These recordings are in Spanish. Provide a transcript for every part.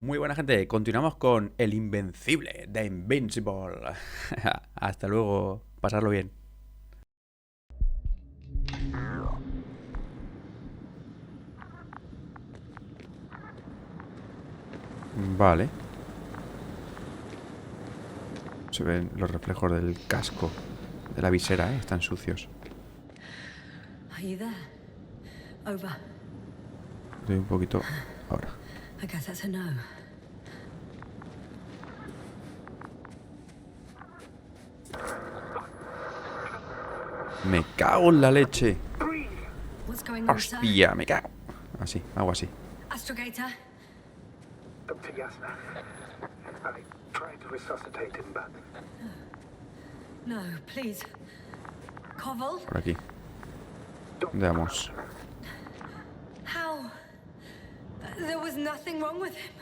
Muy buena gente, continuamos con el Invencible de Invincible. Hasta luego, pasarlo bien. Vale. Se ven los reflejos del casco, de la visera, ¿eh? Están sucios. Are you there? Over. Doy un poquito ahora. I guess that's a no. Me cago en la leche. What's going on, sir? Hostia, me cago. Así, algo así. Astrogator? Dr. Yasna. I tried to resuscitate him, but No, please. Koval? Por aquí. Veamos. How? There was nothing wrong with him.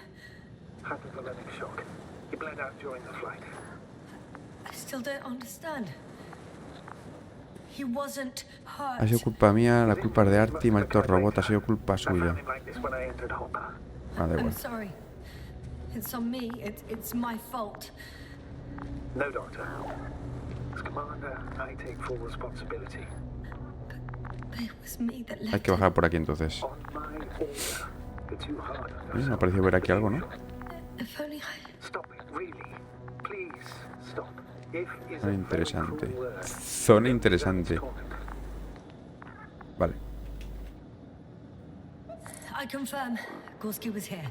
hypothalamic shock. He bled out during the flight. I still don't understand. He wasn't Ha hurt. sido culpa mía, la culpa es de Arti, maldito robot, ha sido culpa I suya. found him like this when I entered Hola. Ah, da I'm igual. sorry. It's on me. It's my fault. No, Doctor. As commander, I take full responsibility. But it was me that Hay left que him. bajar por aquí entonces. On my order. You're too hard on Me ha yourself. parecido ver aquí algo, ¿no? If only I... Stop it, really. Please, stop. If is Zona a interesante. very cruel word. Zona interesante. Vale. I confirm. Gorski was here.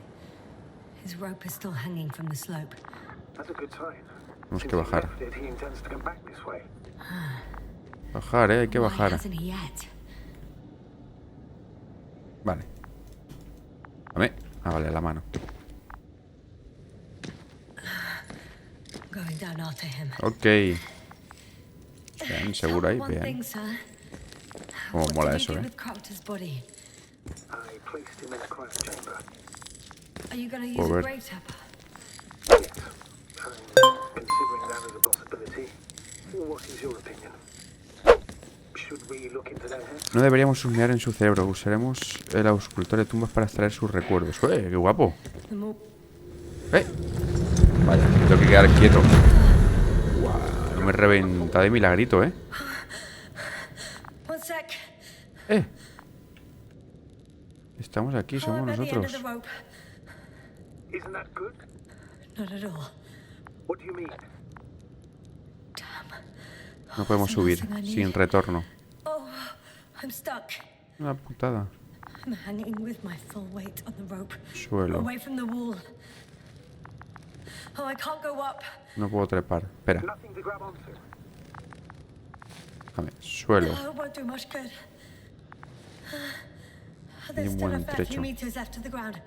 His rope is still hanging from the slope. That's a good sign. Tenemos Since que he bajar. left it, he intends to come back this way. Bajar, hay que Why bajar. hasn't he yet? Vale. Dame. Ah, vale, la mano. Going down after him. Ok. Bien, seguro ahí, One thing, bien. sir. Como What mola did eso, you do ¿eh? with Crafter's body? I placed him in a quiet chamber. Are you going to use Puedo a ver. grave tapper? Yes. I'm considering that as a possibility. What is your opinion? Should we look into their heads? No deberíamos husmear en su cerebro. Usaremos el auscultor de tumbas para extraer sus recuerdos. ¡Qué guapo! The more... ¡Eh! Vaya, tengo que quedar quieto. Guau, no me reventa de milagrito, ¿eh? One sec. ¡Eh! Estamos aquí, I'm somos at the end of nosotros. the rope. Isn't that good? Not at all. What do you mean? Damn. No podemos There's subir nothing I sin need. retorno. Oh, I'm stuck. Una putada. I'm hanging with my full weight on the rope. Suelo. Away from the wall. Oh, I can't go up. No puedo trepar. Espera, Nothing to grab onto. déjame. Suelo. Oh, it won't do much good. Hay There's un still a buen fair few trecho. meters left to the ground.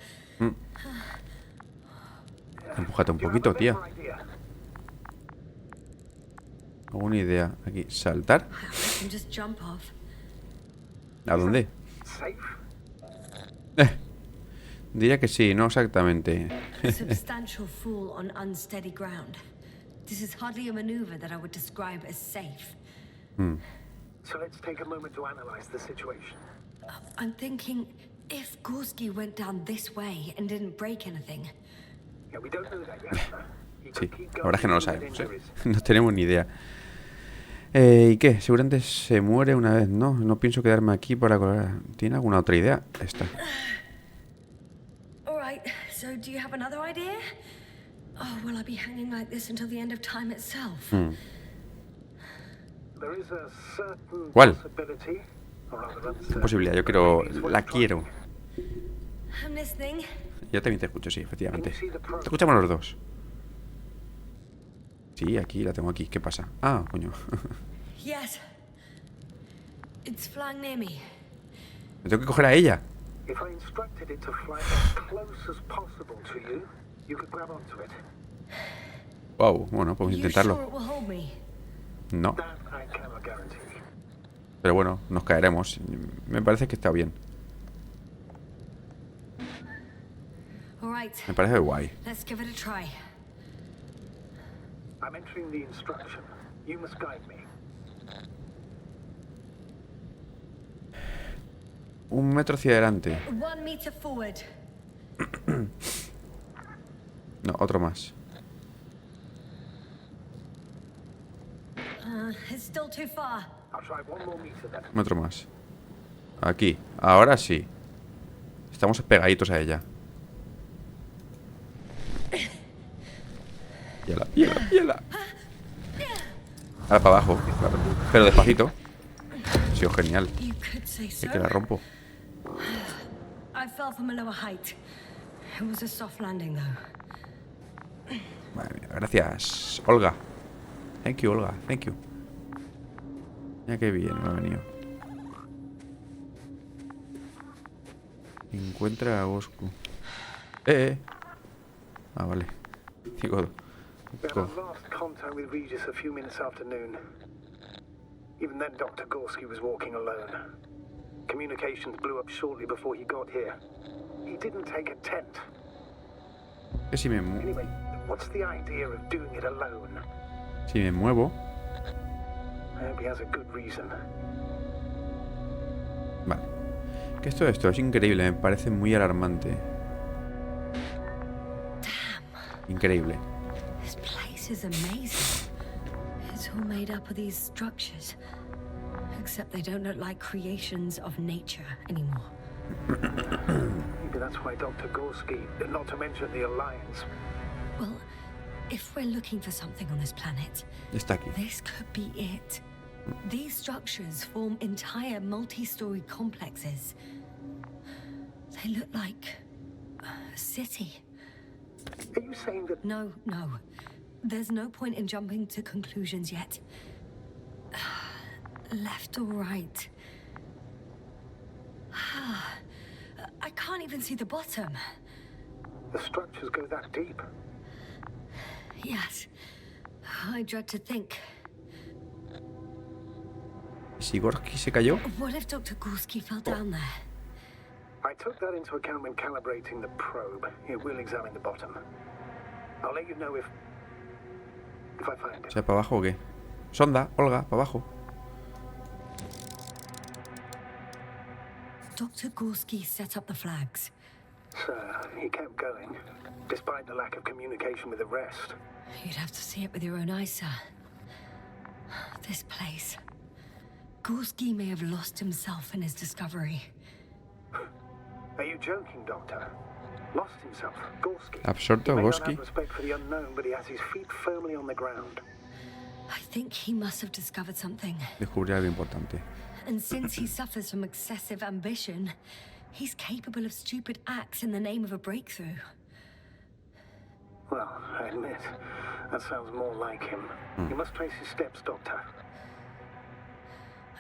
Empújate un Do you have a poquito, tía. better idea? Alguna idea. Aquí, saltar. I can just jump off. ¿A dónde? Safe? Diría que sí, no exactamente. A substantial fall on unsteady ground. This is hardly a maneuver that I would describe as safe. So let's take a moment to analyze the situation. I'm thinking, if Gorski went down this way and didn't break anything, Yeah, we don't know that yet. He Sí, could keep la verdad es que no lo going with sabemos, ¿eh? injuries. No tenemos ni idea. ¿Y qué? Seguramente se muere una vez, ¿no? No pienso quedarme aquí para colgar. ¿Tiene alguna otra idea? Esta. all right, so do you have another idea? Oh, will I be hanging like this until the end of time itself? There is a certain ¿Cuál? possibility, or rather ¿Qué uncertain, posibilidad? Yo that quiero... maybe it's worth La trying. quiero. I'm listening. Yo también te escucho, sí, efectivamente. Can you see the Te probe? escuchamos los dos. Sí, aquí, la tengo aquí. ¿Qué pasa? Ah, coño. Yes. It's flying near me. Me tengo que coger a ella. If I instructed it to fly as close as possible to you, you could grab onto it. Wow, bueno, podemos You sure intentarlo. it will hold me? No, That I cannot guarantee. pero bueno, nos caeremos. Me parece que está bien. All right, Me parece guay. let's give it a try. I'm entering the instruction. You must guide me. 1 metro hacia adelante. 1 meter forward. No, otro más. It's still too far. I'll try one more meter then. Otro más. Aquí. Ahora sí. Estamos pegaditos a ella. Hiela. Ahora para abajo, claro. Pero despacito. Ha sido genial. You could say so. Es que la rompo. I fell from a lower height. It was a soft landing, though. Madre mía, gracias, Olga. Thank you, Olga. Thank you. Mira qué bien me ha venido. Encuentra a Bosco. Ah, vale. Digo, We had our last contact with Regis a few minutes after noon. Even then, Dr. Gorski was walking alone. Communications blew up shortly before he got here. He didn't take a tent. que si me, Anyway, what's the idea of doing it alone? si me muevo. I hope he has a good reason. Vale. Que esto es increíble, me parece muy alarmante. Increíble. This place is amazing. It's all made up of these structures. Except they don't look like creations of nature anymore. Maybe that's why Dr. Gorski, not to mention the Alliance. Well, if we're looking for something on this planet, Está aquí. this could be it. These structures form entire multi-story complexes. They look like a city. Are you saying that No. There's no point in jumping to conclusions yet. Left or right? I can't even see the bottom. the structures go that deep? Yes. I dread to think. Si Gorski se cayó. What if Dr. Gorski fell down there? I took that into account when calibrating the probe. It will examine the bottom. I'll let you know if I find O it. sea, ¿para abajo o qué? Sonda, Olga, para abajo. Dr. Gorski set up the flags. So he kept going, despite the lack of communication with the rest. You'd have to see it with your own eyes, sir. This place. Gorski may have lost himself in his discovery. Are you joking, Doctor? Lost himself, Gorski. Absorto, He may not Gorski. have respect for the unknown, but he has his feet firmly on the ground. I think he must have discovered something. Descubrir algo importante. And since he suffers from excessive ambition, he's capable of stupid acts in the name of a breakthrough. Well, I admit, that sounds more like him. You must trace his steps, Doctor.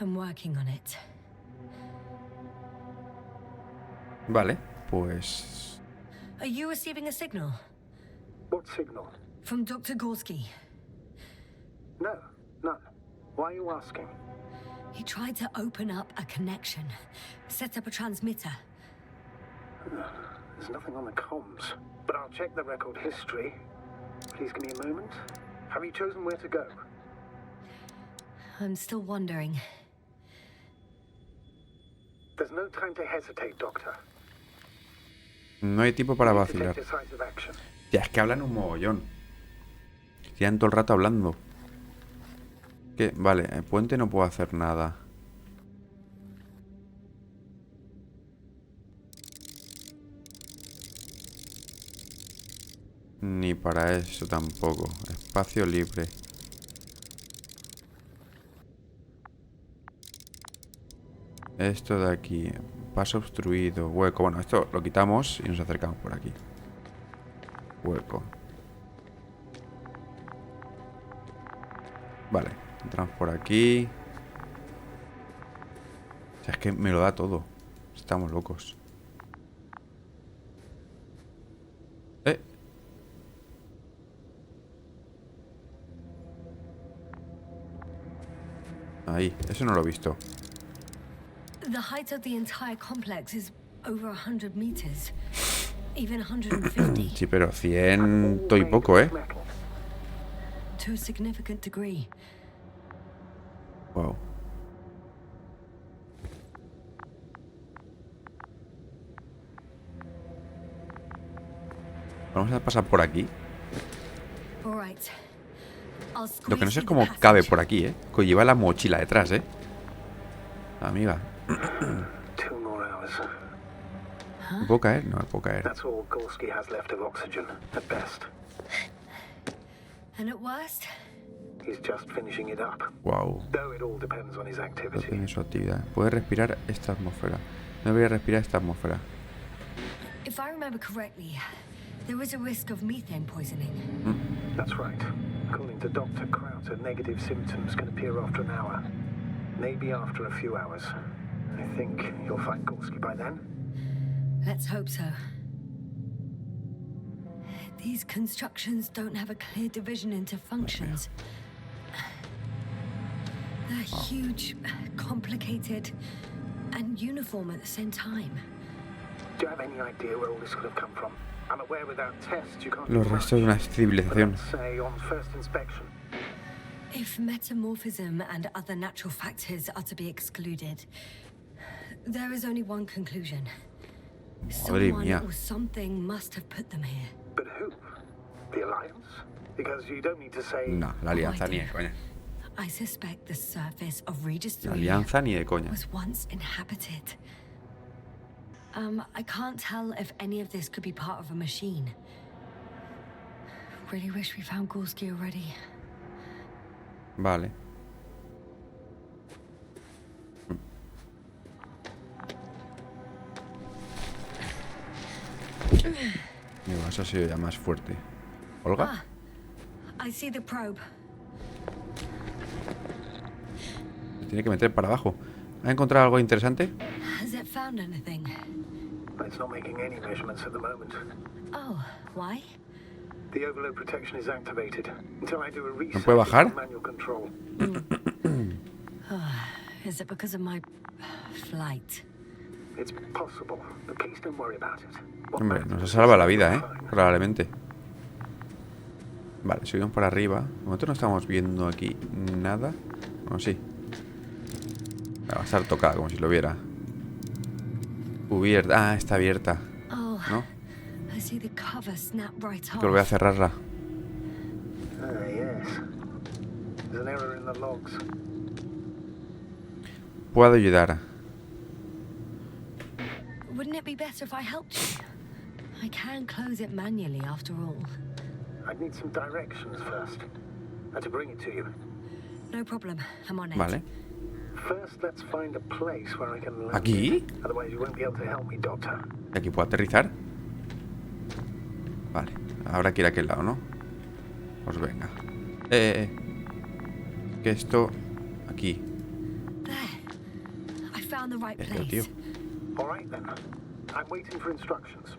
I'm working on it. Vale, pues... Are you receiving a signal? What signal? From Dr. Gorski. No, none. Why are you asking? He tried to open up a connection, set up a transmitter. There's nothing on the comms, but I'll check the record history. Please give me a moment. Have you chosen where to go? I'm still wondering. There's no time to hesitate, Doctor. No hay tiempo para You need to vacilar. take decisive action. Ya, es que hablan un mogollón. Llevan todo el rato hablando. ¿Qué? Vale, el puente no puedo hacer nada. Ni para eso tampoco. Espacio libre. Esto de aquí. Paso obstruido. Hueco. Bueno, esto lo quitamos y nos acercamos por aquí. Hueco. Vale. Entramos por aquí. O sea, es que me lo da todo. Estamos locos. Ahí. Eso no lo he visto. The height of the entire complex is over 100 meters. Even 150. Sí, pero 100 y poco, ¿eh? Metal. To a significant degree. Wow. Vamos a pasar por aquí. All right. I'll Lo que no squeeze sé es through the cómo cabe passage. por aquí, Que lleva la mochila detrás, Amiga. 2 more hours. ¿Me puedo caer? No me puedo caer. That's all Gorski has left of oxygen, at best. And at worst, He's just finishing it up. Wow. Though it all depends on his Todo activity. tiene su actividad. Puede respirar esta atmósfera. No debería respirar esta atmósfera. if I remember correctly, there is a risk of methane poisoning. That's right. According to Dr. Krauter, negative symptoms can appear after an hour. Maybe after a few hours. I think you'll find Gorski by then. Let's hope so. These constructions don't have a clear division into functions. They're huge, complicated, and uniform at the same time. Do you have any idea where all this could have come from? I'm aware without tests you can't Los do restos de una much. civilización. Let's say on first inspection. If metamorphism and other natural factors are to be excluded, there is only one conclusion. Madre Someone mía. or something must have put them here. But who? The Alliance? Because you don't need to say... No, la alianza I ni do. de coña. I suspect the surface of Regis La III alianza ni de coña. was once inhabited. I can't tell if any of this could be part of a machine. Really wish we found Gorski already. Vale. Digo, eso ha sido ya más fuerte. ¿Olga? I see the probe. Se tiene que meter para abajo. ¿Ha encontrado algo interesante? Has it found anything? It's not making any measurements at the moment. Oh, why? The overload protection is activated. Until I do a reset, puede bajar? it's on manual control. Is it because of my flight? It's possible, but please don't worry about it. What Hombre, matters nos ha is salvado la that vida, we're fine. Probablemente. Vale, subimos por arriba. De momento no estamos viendo aquí nada. Bueno, sí. Va a estar tocada, como si lo viera. Cubierta. Ah, está abierta. Oh, ¿No? I see the cover snap right Hay que volver a off. cerrarla. Ah, yes. There's an error in the logs. Puedo ayudar. Wouldn't it be better if I helped you? I can close it manually after all. I'd need some directions first. And to bring it to you. No problem, I'm on it. Vale. First, let's find a place where I can land. ¿Aquí? Otherwise, you won't be able to help me, Doctor. Aquí puedo aterrizar. Vale. Habrá que ir a aquel lado, ¿no? Pues venga. Que esto... Aquí. There. I found the right Tío. place. All right, then. I'm waiting for instructions.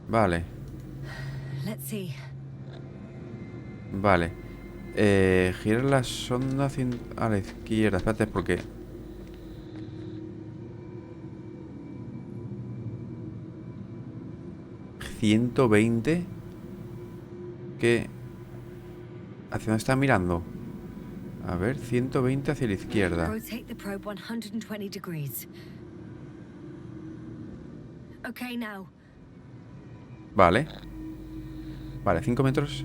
Vale. Let's see. Vale. Girar la sonda a la izquierda. Espérate, porque... ¿120? ¿Qué? ¿Hacia dónde está mirando? A ver, 120 hacia la izquierda. Rotate the probe 120 degrees. Okay, now. Vale. Vale, 5 metros.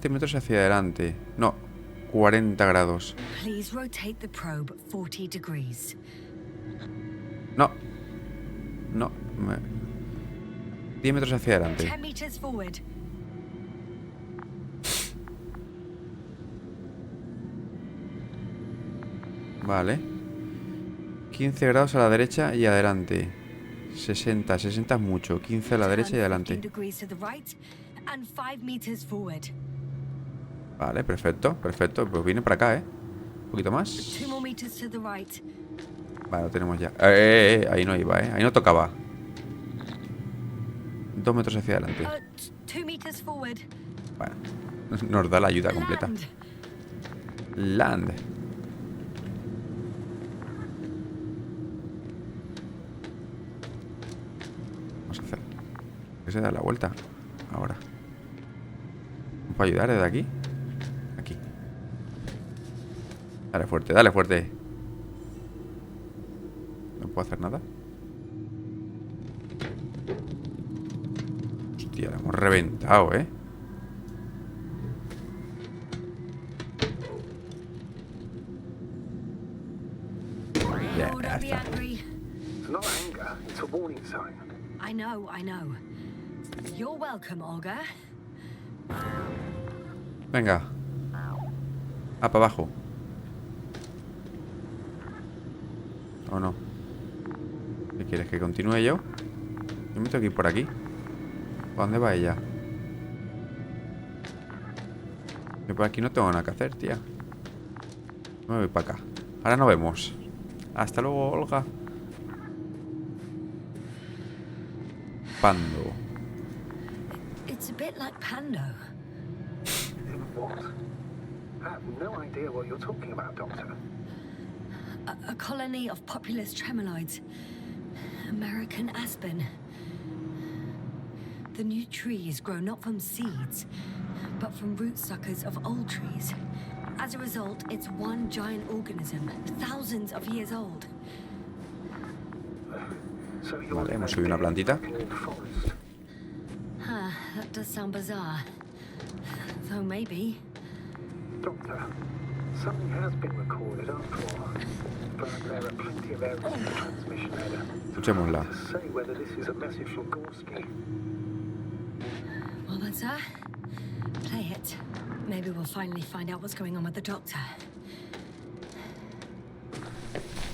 7 metros hacia adelante. No, 40 grados. Please rotate the probe 40 degrees. No. No. 10 metros hacia adelante. 10 meters forward. Vale. 15 grados a la derecha y adelante. 60. 60 es mucho. 15 a la derecha y Turn adelante. 15 degrees to the right and 5 meters forward. Vale, perfecto. Perfecto. Pues viene para acá, ¿eh? Un poquito más. 2 more meters to the right. Vale, lo tenemos ya. Ahí no iba, ¿eh? Ahí no tocaba. 2 metros hacia adelante. 2 meters forward. Vale. Nos da la ayuda completa. Land. Land. Vamos a hacer que se da la vuelta. Ahora. ¿Me puedo ayudar desde aquí? Aquí. Dale fuerte, dale fuerte. No puedo hacer nada. Hostia, la hemos reventado, ¿eh? Ya, Lord, ya don't be está. angry. It's not anger, it's a warning sign. I know, I know. You're welcome, Olga. Venga. Ah, para abajo. ¿O no? ¿Qué quieres? ¿Que continúe yo? Yo me tengo que ir por aquí. ¿Para dónde va ella? Que por aquí no tengo nada que hacer, tía. Me voy para acá. Ahora nos vemos. Hasta luego, Olga. Pando. It's a bit like Pando. What? I have no idea what you're talking about, Doctor. A colony of populous tremoloids. American aspen. The new trees grow not from seeds, but from root suckers of old trees. As a result, it's one giant organism, thousands of years old. So you're Vale, in hemos a subido una dead plantita. fucking forest. Huh, that does sound bizarre. Though maybe. Doctor, something has been recorded after all. But there are plenty of errors in the transmission header. Escuchémosla. To say whether this is a message from Gorski. Well then, sir, play it. Maybe we'll finally find out what's going on with the doctor.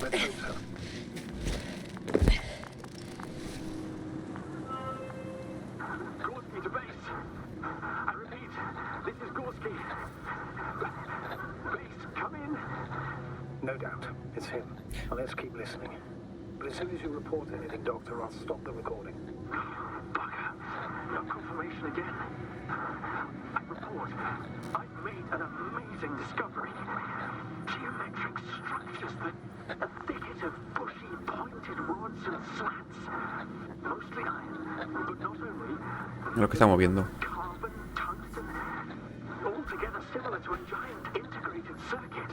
Let's hope so. Gorski to base. I repeat, this is Gorski. Base, come in. No doubt, it's him. Well, let's keep listening. But as soon as you report anything, Doctor, I'll stop the recording. Bugger. No confirmation again. I report. I've made an amazing discovery. Geometric structures that a thicket of bushy, pointed rods and slats. Mostly iron, but not only. Lo que estamos viendo. Carbon, tungsten, altogether similar to a giant integrated circuit.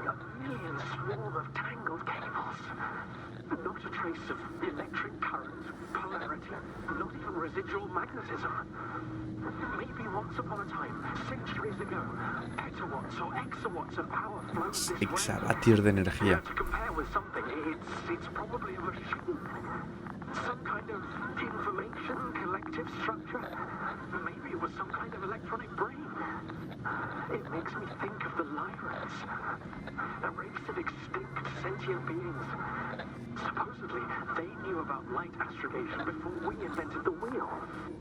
A million swarm of tangled cables. Not a trace of electric current, polarity, not even residual magnetism. Maybe once upon a time, centuries ago, petawatts or exawatts of power flowed this way. Exavatios de energía. To compare with something, it's probably a machine. Some kind of information collective structure. Maybe it was some kind of electronic brain. It makes me think of the Lyrans, a race of extinct sentient beings. Supposedly, they knew about light astrogation before we invented the wheel.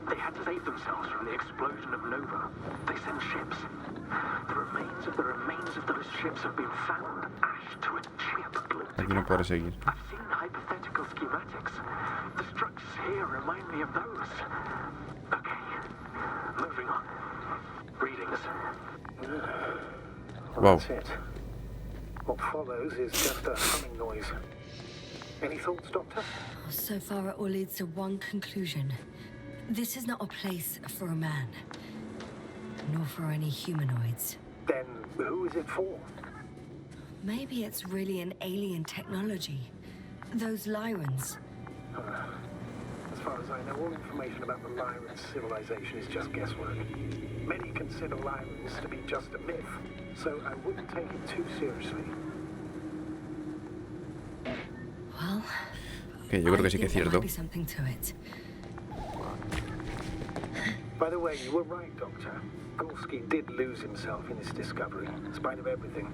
They had to save themselves from the explosion of Nova. They sent ships. The remains of those ships have been found, ashed to a chip. Aquí no podré seguir. I've seen hypothetical schematics. The structures here remind me of those. Okay, moving on. Readings. Wow. That's it. What follows is just a humming noise. Any thoughts, Doctor? So far, it all leads to one conclusion. This is not a place for a man, nor for any humanoids. Then who is it for? Maybe it's really an alien technology. Those Lyrans. As far as I know, all information about the Lyran civilization is just guesswork. Many consider Lyrans to be just a myth, so I wouldn't take it too seriously. Well, Que yo creo que sí que es I think there cierto. might be something to it. By the way, you were right, Doctor. Gorski did lose himself in his discovery, in spite of everything.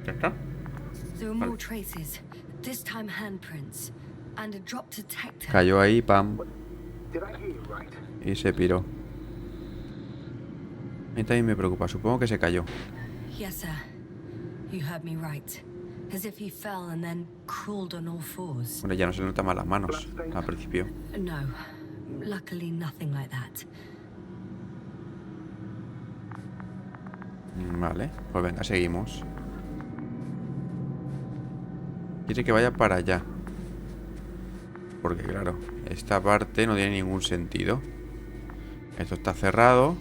¿Ya está? There are more traces, this time handprints, and a drop detector. Cayó ahí, pam. Did I hear you right? Y se piró. A mí también me preocupa. Supongo que se cayó. Yes, sir. You heard me right. As if he fell and then crawled on all fours. Bueno, ya no se le notan más las manos al principio. No, luckily nothing like that. Vale, pues venga, seguimos. Quiere que vaya para allá. Porque claro, esta parte no tiene ningún sentido. Esto está cerrado.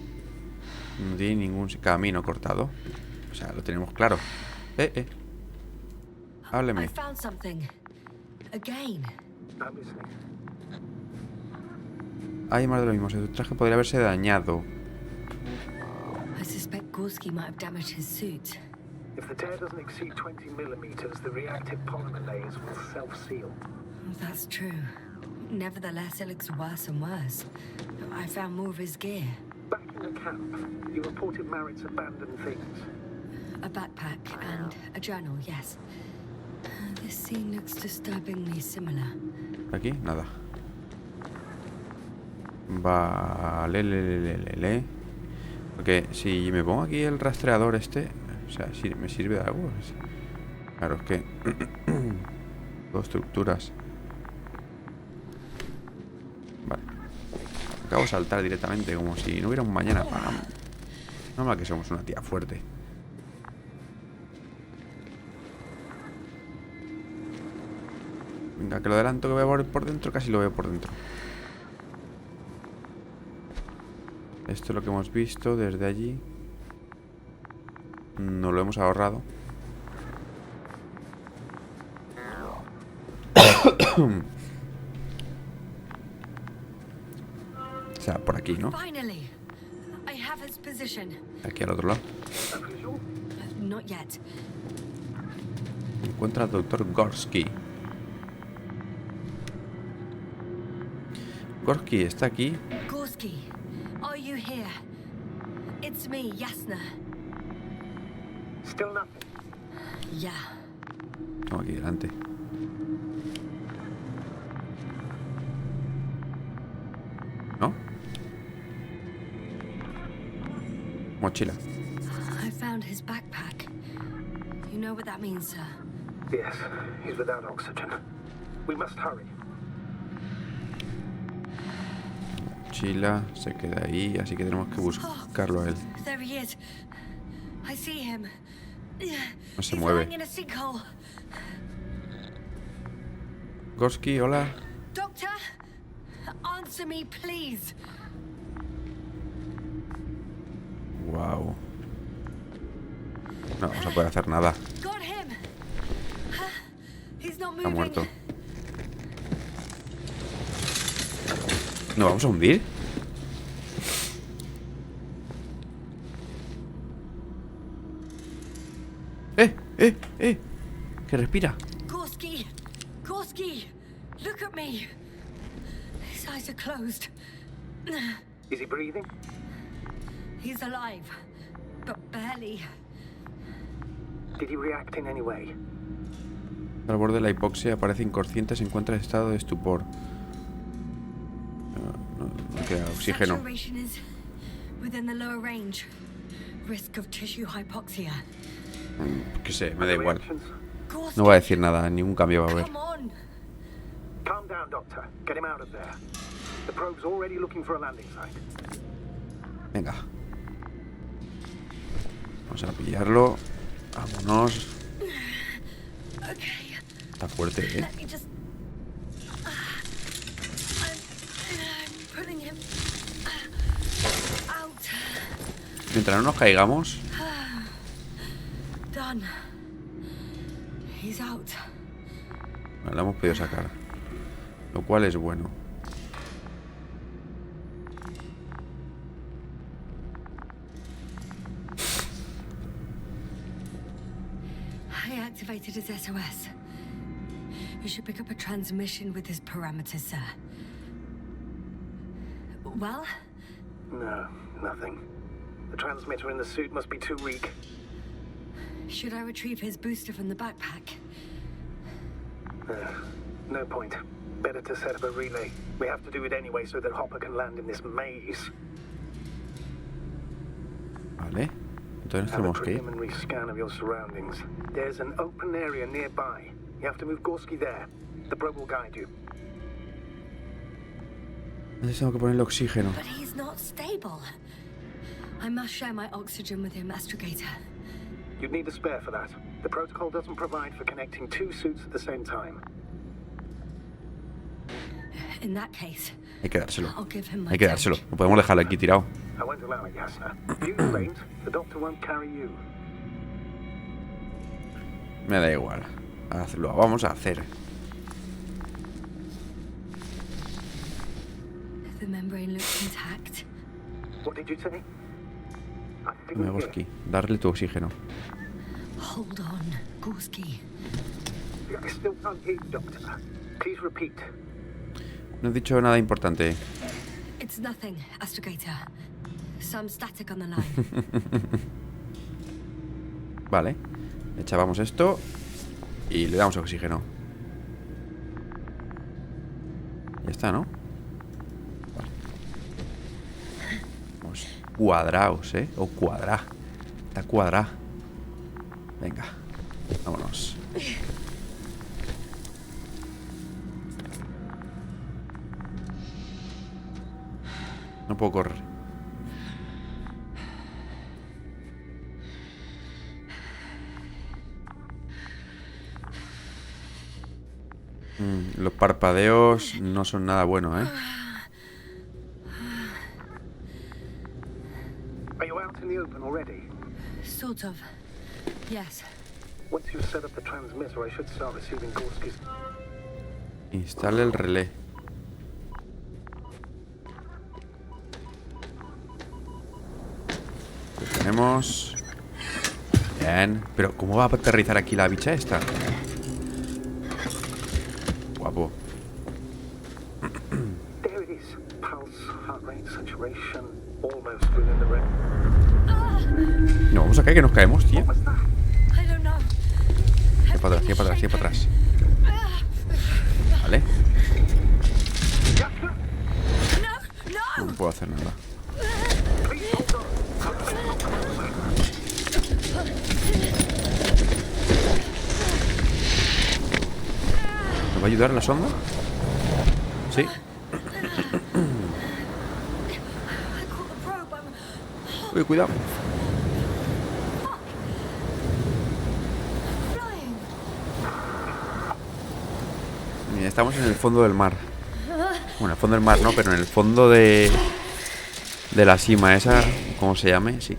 No tiene ningún camino cortado. O sea, lo tenemos claro. Hábleme. I found something. Again. I'm listening. hay más de lo mismo. Su traje podría haberse dañado. I suspect Gorski might have damaged his suit. If the tear doesn't exceed 20 millimeters, the reactive polymer layers will self-seal. That's true. Nevertheless, it looks worse and worse. I found more of his gear. Back in the camp, you reported Merritt's abandoned things. A backpack and a journal, yes. This scene looks disturbingly similar. Aquí, nada. Vale, Porque si me pongo aquí el rastreador este, o sea, si me sirve de algo. Claro, es que dos estructuras. Vale. Acabo de saltar directamente, como si no hubiera un mañana. No mal que somos una tía fuerte. Venga, que lo adelanto, que veo por dentro, casi lo veo por dentro. Esto es lo que hemos visto desde allí. Nos lo hemos ahorrado. O sea, por aquí, ¿no? Aquí al otro lado. Not yet. Encuentra al doctor Gorski. Gorski está aquí. Gorski, are you here? It's me, Yasna. Still nothing. Yeah. Estamos aquí delante. ¿No? Mochila. I found his backpack. You know what that means, sir? Yes, he's without oxygen. We must hurry. Mochila se queda ahí, así que tenemos que buscarlo a él. There he is. I see him. No se mueve. Gorski, hola. Doctor, answer me, please. Wow. No vamos a poder hacer nada. Got him. He's not Está moving. muerto. ¿Nos vamos a hundir? Que respira. Gorski, Gorski, look at me. His eyes are closed. Is he breathing? He's alive, but barely. Did he react in any way? Al borde de la hipoxia, parece inconsciente, se encuentra en estado de estupor. No queda oxígeno. Saturation is within the lower range. Risk of tissue hypoxia. Que sé, me da igual. Gorski, No voy a decir nada, ningún cambio va a haber. come on. Calm down, Doctor. Get him out of there. The probe's already looking for a landing site. Venga. Vamos a pillarlo. Vámonos. Okay. Está fuerte, ¿eh? Let me just. I'm pulling him out. Mientras no nos caigamos. Done. He's out. Vale, la hemos podido sacar. Lo cual es bueno. I activated his SOS. You should pick up a transmission with his parameters, sir. Well? No, nothing. The transmitter in the suit must be too weak. Should I retrieve his booster from the backpack? No point. Better to set up a relay. We have to do it anyway so that Hopper can land in this maze. Vale. Entonces Have a tenemos que ir. preliminary scan of your surroundings. There's an open area nearby. You have to move Gorski there. The probe will guide you. Entonces tengo que ponerle oxígeno. But he's not stable. I must share my oxygen with him, Astrogator. You'd need a spare for that. The protocol doesn't provide for connecting two suits at the same time. In that case, Hay que dárselo. I'll give him my Hay que dárselo. tank. No podemos dejarlo aquí tirado. I won't allow it, Yasna. You faint, the doctor won't carry you. Me da igual. Lo vamos a hacer. The membrane looks intact. What did you say? I didn't hear. Gorski, darle tu oxígeno. Hold on, Gorski. I still can't hear you, Doctor. Please repeat. No he dicho nada importante. It's nothing, astrogator. Some static on the line. Vale. Echábamos esto y le damos oxígeno. Ya está, ¿no? Vale. Vamos cuadrados, ¿eh? O cuadrá. Está cuadrá. Venga. Vámonos. No puedo correr. Los parpadeos no son nada buenos, ¿eh? Are you out in the open already? Sort of. Yes. Once you've set up the transmitter, I should start receiving Gorski's. Instale el relé. Lo tenemos. Bien. Pero ¿cómo va a aterrizar aquí la bicha esta? Guapo. There it is. Pulse, heart rate, saturation, almost within the range. No, vamos a caer que nos caemos, tío. What's that? I don't know. Tira para atrás, tira para atrás, tira para atrás. Vale. Yasna, No puedo hacer nada. please hold on. ¿Me va a ayudar la sonda? Sí. I caught the probe. Uy, cuidado. Flying. Mira, estamos en el fondo del mar. Bueno, en el fondo del mar no, pero en el fondo de la cima esa, ¿cómo se llame? Sí.